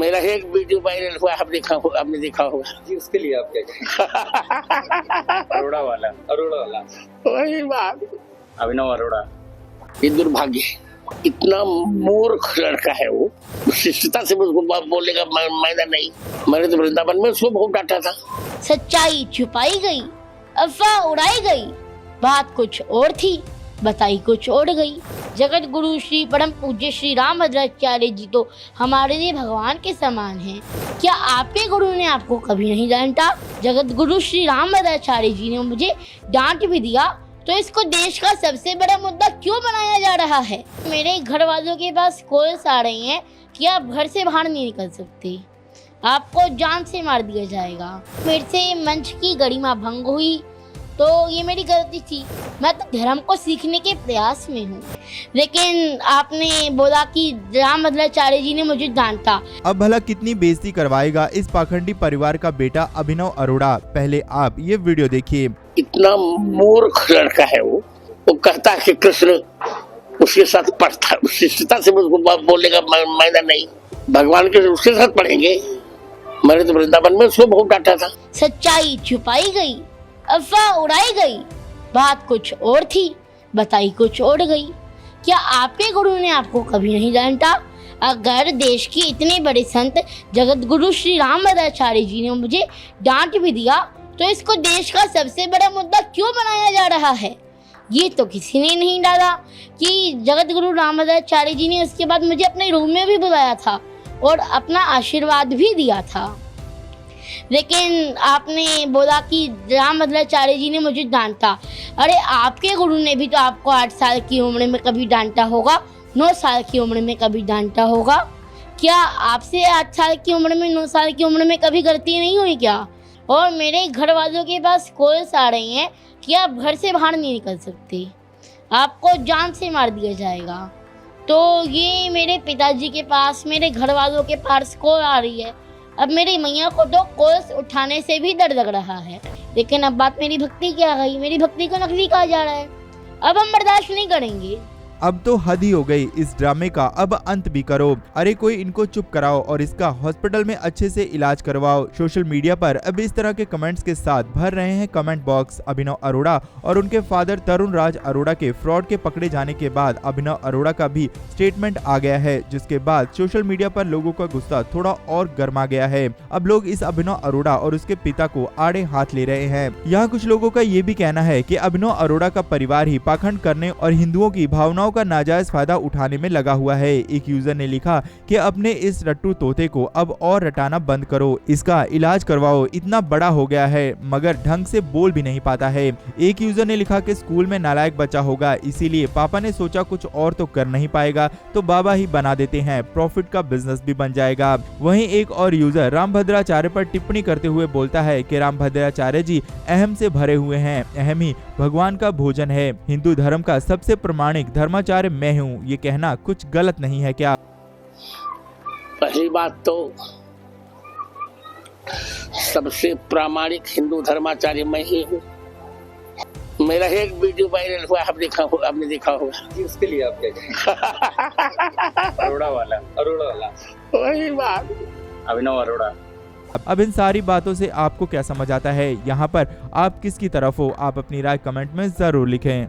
मेरा एक video viral हुआ, आपने देखा होगा जी, उसके लिए आप क्या कहेंगे? अरोड़ा वाला वही बात, अभिनव अरोड़ा। ये दुर्भाग्य है। इतना मूर्ख लड़का है वो, शिष्टता से उसको बोलने का मायना नहीं। मैंने तो वृंदावन में उसको बहुत डांटा था। सच्चाई छुपाई गई, अफवाह उड़ाई गई, बात कुछ और थी, बताई कुछ और गई। जगत गुरु श्री परम पूज्य श्री रामभद्राचार्य जी तो हमारे लिए भगवान के समान हैं। क्या आपके गुरु ने आपको कभी नहीं डांटा? जगत गुरु श्री रामभद्राचार्य जी ने मुझे डांट भी दिया, तो इसको देश का सबसे बड़ा मुद्दा क्यों बनाया जा रहा है? मेरे घर वालों के पास कॉल्स आ रही हैं कि आप घर से बाहर नहीं निकल सकते, आपको जान से मार दिया जाएगा। मेरे से मंच की गरिमा भंग हुई तो ये मेरी गलती थी। मैं तो धर्म को सीखने के प्रयास में हूँ, लेकिन आपने बोला कि रामभद्राचार्य जी ने मुझे डांटा। अब भला कितनी बेइज्जती करवाएगा इस पाखंडी परिवार का बेटा अभिनव अरोड़ा? पहले आप ये वीडियो देखिए। इतना मूर्ख लड़का है वो कहता है कि कृष्ण उसके साथ पढ़ता है। शिष्टता से उसको बोलने का मायना नहीं। भगवान के उसके साथ पढ़ेंगे। मैंने तो वृंदावन में उसको बहुत डांटा था। सच्चाई छुपाई गई, अफवाह उड़ाई गई, बात कुछ और थी, बताई कुछ और गई। क्या आपके गुरु ने आपको कभी नहीं डांटा? अगर देश के इतने बड़े संत जगत गुरु श्री रामभद्राचार्य जी ने मुझे डांट भी दिया, तो इसको देश का सबसे बड़ा मुद्दा क्यों बनाया जा रहा है? ये तो किसी ने नहीं डाला कि जगत गुरु रामभद्राचार्य जी ने उसके बाद मुझे अपने रूम में भी बुलाया था और अपना आशीर्वाद भी दिया था। लेकिन आपने बोला कि रामभद्राचार्य जी ने मुझे डांटा। अरे आपके गुरु ने भी तो आपको 8 साल की उम्र में कभी डांटा होगा, 9 साल की उम्र में कभी डांटा होगा। क्या आपसे 8 साल की उम्र में, 9 साल की उम्र में कभी गलती नहीं हुई क्या? और मेरे घर वालों के पास कॉल्स आ रही हैं कि आप घर से बाहर नहीं निकल सकते, आपको जान से मार दिया जाएगा। तो ये मेरे पिताजी के पास, मेरे घर वालों के पास कॉल आ रही है। अब मेरी मैया को तो कॉल्स उठाने से भी डर लग रहा है। लेकिन अब बात मेरी भक्ति की आ गई। मेरी भक्ति को नकली कहा जा रहा है। अब हम बर्दाश्त नहीं करेंगे। अब तो हद ही हो गई इस ड्रामे का, अब अंत भी करो। अरे कोई इनको चुप कराओ और इसका हॉस्पिटल में अच्छे से इलाज करवाओ। सोशल मीडिया पर अब इस तरह के कमेंट्स के साथ भर रहे हैं कमेंट बॉक्स। अभिनव अरोड़ा और उनके फादर तरुण राज अरोड़ा के फ्रॉड के पकड़े जाने के बाद अभिनव अरोड़ा का भी स्टेटमेंट आ गया है, जिसके बाद सोशल मीडिया पर लोगों का गुस्सा थोड़ा और गर्मा गया है। अब लोग इस अभिनव अरोड़ा और उसके पिता को आड़े हाथ ले रहे हैं। यहाँ कुछ लोगों का ये भी कहना है कि अभिनव अरोड़ा का परिवार ही पाखंड करने और हिंदुओं की भावनाओं का नाजायज फायदा उठाने में लगा हुआ है। एक यूजर ने लिखा कि अपने इस रट्टू तोते को अब और रटाना बंद करो, इसका इलाज करवाओ, इतना बड़ा हो गया है मगर ढंग से बोल भी नहीं पाता है। एक यूजर ने लिखा कि स्कूल में नालायक बच्चा होगा, इसीलिए पापा ने सोचा कुछ और तो कर नहीं पाएगा तो बाबा ही बना देते हैं, प्रॉफिट का बिजनेस भी बन जाएगा। वहीं एक और यूजर रामभद्राचार्य पर टिप्पणी करते हुए बोलता है कि रामभद्राचार्य जी अहम से भरे हुए हैं, अहम ही भगवान का भोजन है, हिंदू धर्म का सबसे प्रमाणिक धर्माचार्य मैं हूँ, ये कहना कुछ गलत नहीं है क्या? पहली बात तो सबसे प्रामाणिक हिंदू धर्माचार्य मैं ही हूँ। मेरा एक वीडियो वायरल हुआ, आपने देखा होगा जी, उसके लिए आप क्या कहेंगे? अरोड़ा वाला वही बात, अभिनव अरोड़ा। अब इन सारी बातों से आपको क्या समझ आता है? यहाँ पर आप किसकी तरफ हो? आप अपनी राय कमेंट में जरूर लिखें।